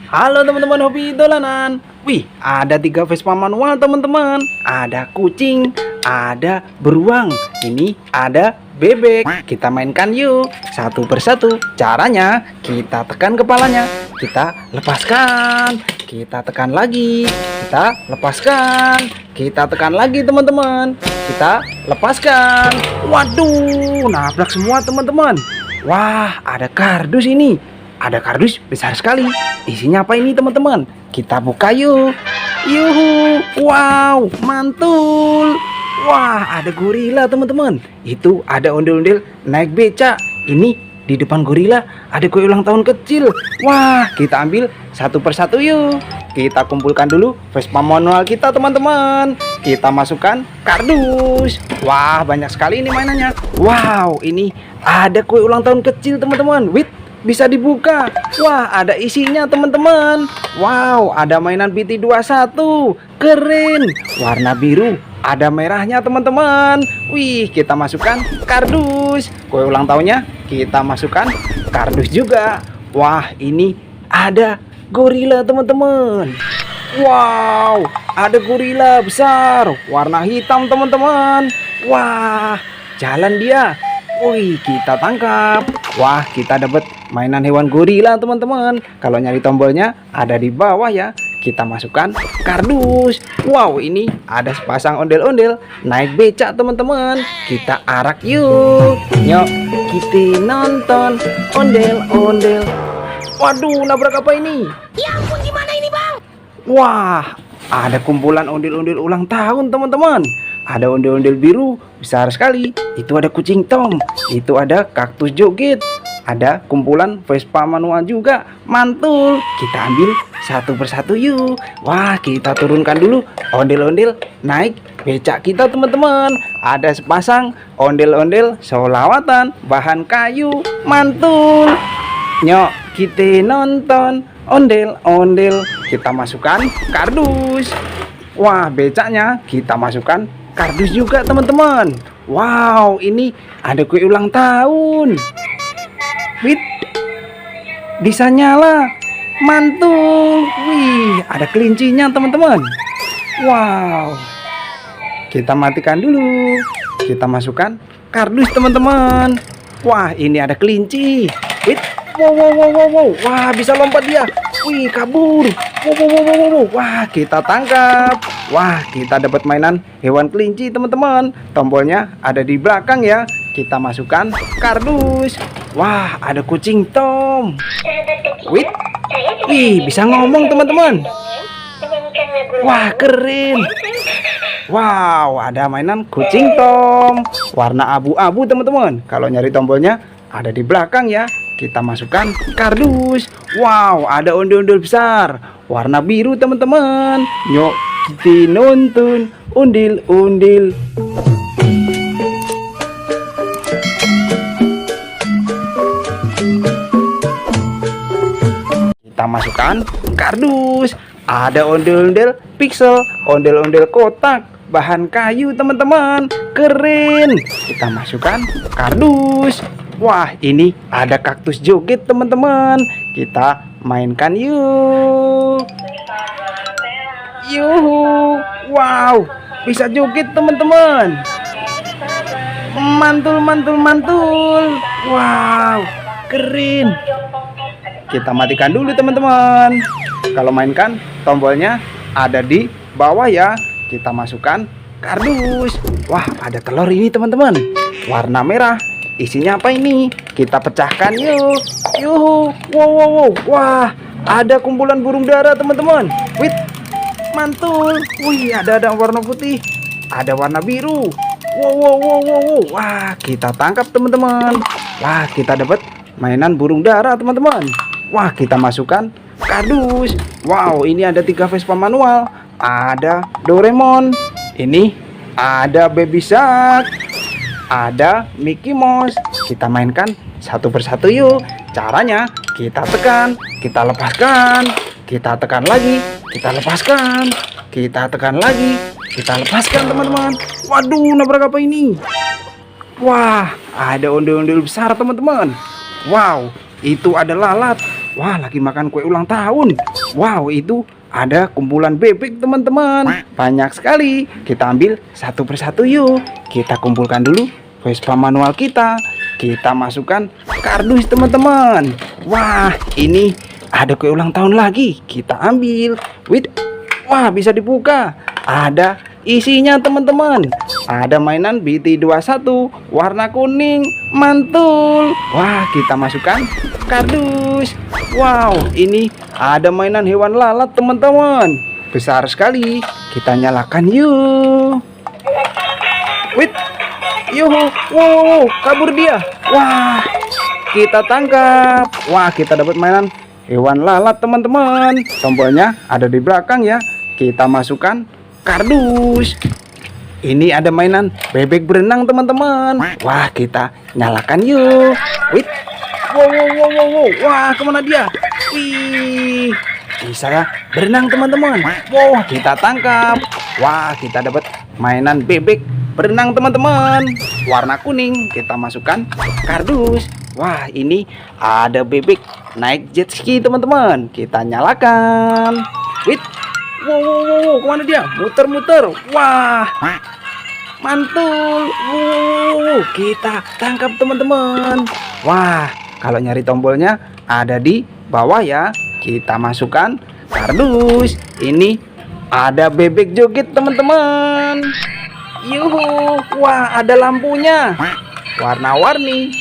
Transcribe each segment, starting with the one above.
Halo teman-teman hobi dolanan. Wih, ada 3 Vespa manual teman-teman. Ada kucing, ada beruang, ini ada bebek. Kita mainkan yuk, satu persatu. Caranya, kita tekan kepalanya, kita lepaskan, kita tekan lagi, kita lepaskan, kita tekan lagi teman-teman, kita lepaskan. Waduh, nabrak semua teman-teman. Wah, ada kardus ini. Ada kardus besar sekali. Isinya apa ini teman-teman? Kita buka yuk. Yuhu, wow, mantul. Wah, ada gorila teman-teman. Itu ada ondel-ondel naik becak. Ini di depan gorila ada kue ulang tahun kecil. Wah, kita ambil satu persatu yuk. Kita kumpulkan dulu Vespa manual kita teman-teman. Kita masukkan kardus. Wah, banyak sekali ini mainannya. Wow, ini ada kue ulang tahun kecil teman-teman. Wih, bisa dibuka. Wah, ada isinya teman-teman. Wow, ada mainan BT21. Keren. Warna biru, ada merahnya teman-teman. Wih, kita masukkan kardus. Kue ulang tahunnya kita masukkan kardus juga. Wah, ini ada gorila teman-teman. Wow, ada gorila besar warna hitam teman-teman. Wah, jalan dia. Wih, kita tangkap. Wah, kita dapat mainan hewan gorila teman-teman. Kalau nyari tombolnya ada di bawah ya. Kita masukkan kardus. Wow, ini ada sepasang ondel-ondel naik becak teman-teman. Kita arak yuk. Yuk, kita nonton ondel-ondel. Waduh, nabrak apa ini? Ya ampun, gimana ini bang? Wah, ada kumpulan ondel-ondel ulang tahun teman-teman. Ada ondel-ondel biru besar sekali. Itu ada kucing Tom. Itu ada kaktus joget. Ada kumpulan Vespa manual juga. Mantul. Kita ambil satu persatu yuk. Wah, kita turunkan dulu ondel-ondel naik becak kita teman-teman. Ada sepasang ondel-ondel solawatan bahan kayu. Mantul. Nyok, kita nonton ondel-ondel. Kita masukkan kardus. Wah, becaknya kita masukkan kardus juga teman-teman. Wow, ini ada kue ulang tahun. Wih, bisa nyala. Mantul. Wih, ada kelincinya teman-teman. Wow. Kita matikan dulu. Kita masukkan kardus teman-teman. Wah, ini ada kelinci. Wih, wow. Wah, bisa lompat dia. Wih, kabur. Wow. Wah, kita tangkap. Wah, kita dapat mainan hewan kelinci teman-teman. Tombolnya ada di belakang ya. Kita masukkan kardus. Wah, ada kucing Tom. Wih, bisa ngomong teman-teman. Wah, keren. Wow, ada mainan kucing Tom warna abu-abu teman-teman. Kalau nyari tombolnya ada di belakang ya. Kita masukkan kardus. Wow, ada ondel-ondel besar warna biru teman-teman. Yuk, kita nonton ondel-ondel. Kita masukkan kardus. Ada ondel-ondel pixel, ondel-ondel kotak bahan kayu teman-teman. Keren. Kita masukkan kardus. Wah, ini ada kaktus joget teman-teman. Kita mainkan yuk. Yuhu. Wow, bisa joget teman-teman. Mantul. Wow, keren. Kita matikan dulu teman-teman. Kalau mainkan tombolnya ada di bawah ya. Kita masukkan kardus. Wah, ada telur ini teman-teman. Warna merah. Isinya apa ini? Kita pecahkan yuk. Yuhu. Wow. Wah, ada kumpulan burung dara teman-teman. Wih, mantul. Wih, ada warna putih. Ada warna biru. Wow. Wah, kita tangkap teman-teman. Wah, kita dapat mainan burung dara teman-teman. Wah, kita masukkan kardus. Wow, ini ada 3 Vespa manual. Ada Doraemon. Ini ada Baby Shark. Ada Mickey Mouse. Kita mainkan satu persatu yuk. Caranya kita tekan, kita lepaskan, kita tekan lagi, kita lepaskan, kita tekan lagi, kita lepaskan teman-teman. Waduh, nabrak apa ini? Wah, ada ondel-ondel besar teman-teman. Wow, itu ada lalat. Wah, lagi makan kue ulang tahun. Wow, itu ada kumpulan bebek teman-teman. Banyak sekali. Kita ambil satu persatu yuk. Kita kumpulkan dulu Vespa manual kita. Kita masukkan kardus teman-teman. Wah, ini ada kue ulang tahun lagi. Kita ambil. Wah, bisa dibuka. Ada isinya teman-teman. Ada mainan BT21 warna kuning, mantul. Wah, kita masukkan kardus. Wow, ini ada mainan hewan lalat teman-teman. Besar sekali. Kita nyalakan yuk. Yuhu, wow, kabur dia. Wah, kita tangkap. Wah, kita dapat mainan hewan lalat teman-teman. Tombolnya ada di belakang ya. Kita masukkan kardus. Ini ada mainan bebek berenang teman-teman. Wah, kita nyalakan yuk. Wow. Wah, kemana dia? Wih, bisa ya berenang teman-teman. Wow, kita tangkap. Wah, kita dapat mainan bebek berenang teman-teman. Warna kuning. Kita masukkan kardus. Wah, ini ada bebek naik jet ski teman-teman. Kita nyalakan. Wow, kemana dia? Muter-muter. Wah, mantul. Wow, kita tangkap teman-teman. Wah, kalau nyari tombolnya ada di bawah ya. Kita masukkan kardus. Ini ada bebek joget teman-teman. Yuhu, wah, ada lampunya. Warna-warni.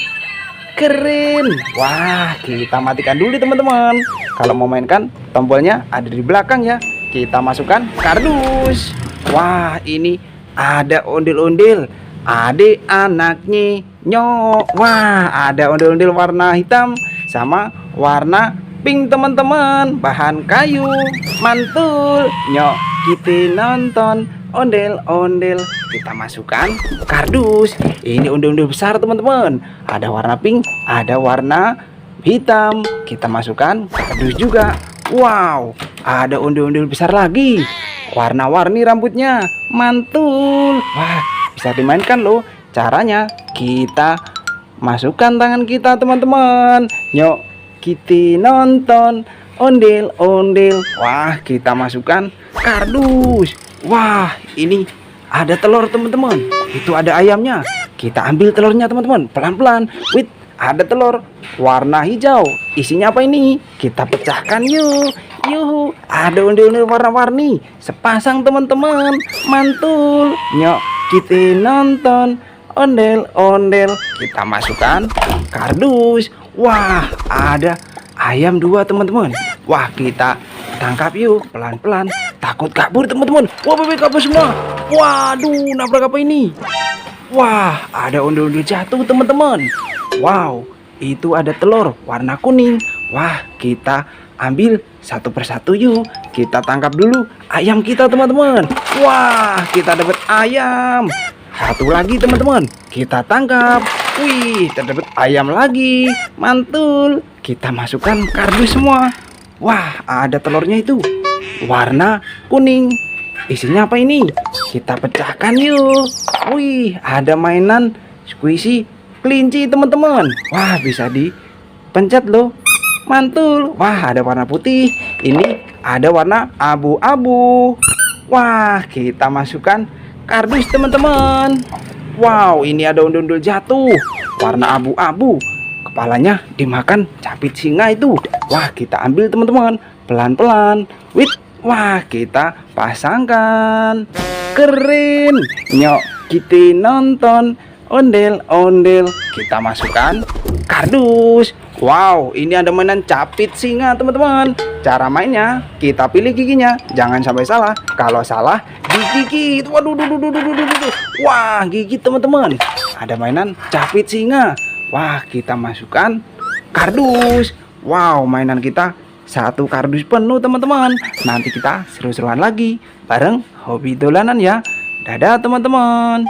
Keren. Wah, kita matikan dulu teman-teman. Kalau mau mainkan tombolnya ada di belakang ya. Kita masukkan kardus. Wah, ini ada ondel-ondel. Adik anaknya nyok. Wah, ada ondel-ondel warna hitam sama warna pink teman-teman. Bahan kayu, mantul. Nyok, kita nonton ondel-ondel. Kita masukkan kardus. Ini ondel-ondel besar teman-teman. Ada warna pink, ada warna hitam. Kita masukkan kardus juga. Wow, ada ondel-ondel besar lagi. Warna-warni rambutnya, mantul. Wah, bisa dimainkan loh. Caranya kita masukkan tangan kita teman-teman. Yuk, kita nonton ondel-ondel. Wah, kita masukkan kardus. Wah, ini ada telur teman-teman. Itu ada ayamnya. Kita ambil telurnya teman-teman. Pelan-pelan. Ada telur warna hijau. Isinya apa ini? Kita pecahkan yuk. Yuhu, ada ondel-ondel warna-warni. Sepasang teman-teman. Mantul. Nyok, kita nonton ondel-ondel. Kita masukkan kardus. Wah, ada ayam 2 teman-teman. Wah, kita tangkap yuk. Pelan-pelan. Takut kabur teman-teman. Wah, bebek kabur semua. Waduh, nabrak apa ini? Wah, ada ondel-ondel jatuh teman-teman. Wow, itu ada telur warna kuning. Wah, kita ambil satu persatu yuk. Kita tangkap dulu ayam kita teman-teman. Wah, kita dapat ayam. Satu lagi teman-teman. Kita tangkap. Wih, terdapat ayam lagi. Mantul. Kita masukkan kardus semua. Wah, ada telurnya itu. Warna kuning. Isinya apa ini? Kita pecahkan yuk. Wih, ada mainan squishy kelinci teman-teman. Wah, bisa dipencet loh. Mantul. Wah, ada warna putih. Ini ada warna abu-abu. Wah, kita masukkan kardus teman-teman. Wow, ini ada ondel-ondel jatuh warna abu-abu. Kepalanya dimakan capit singa itu. Wah, kita ambil teman-teman. Pelan-pelan. Wah, kita pasangkan. Keren. Nyok, kita nonton ondel-ondel. Kita masukkan kardus. Wow, ini ada mainan capit singa teman-teman. Cara mainnya, kita pilih giginya. Jangan sampai salah. Kalau salah, digigit. Waduh. Wah, gigit teman-teman. Ada mainan capit singa. Wah, kita masukkan kardus. Wow, mainan kita satu kardus penuh teman-teman. Nanti kita seru-seruan lagi bareng hobi dolanan ya. Dadah teman-teman.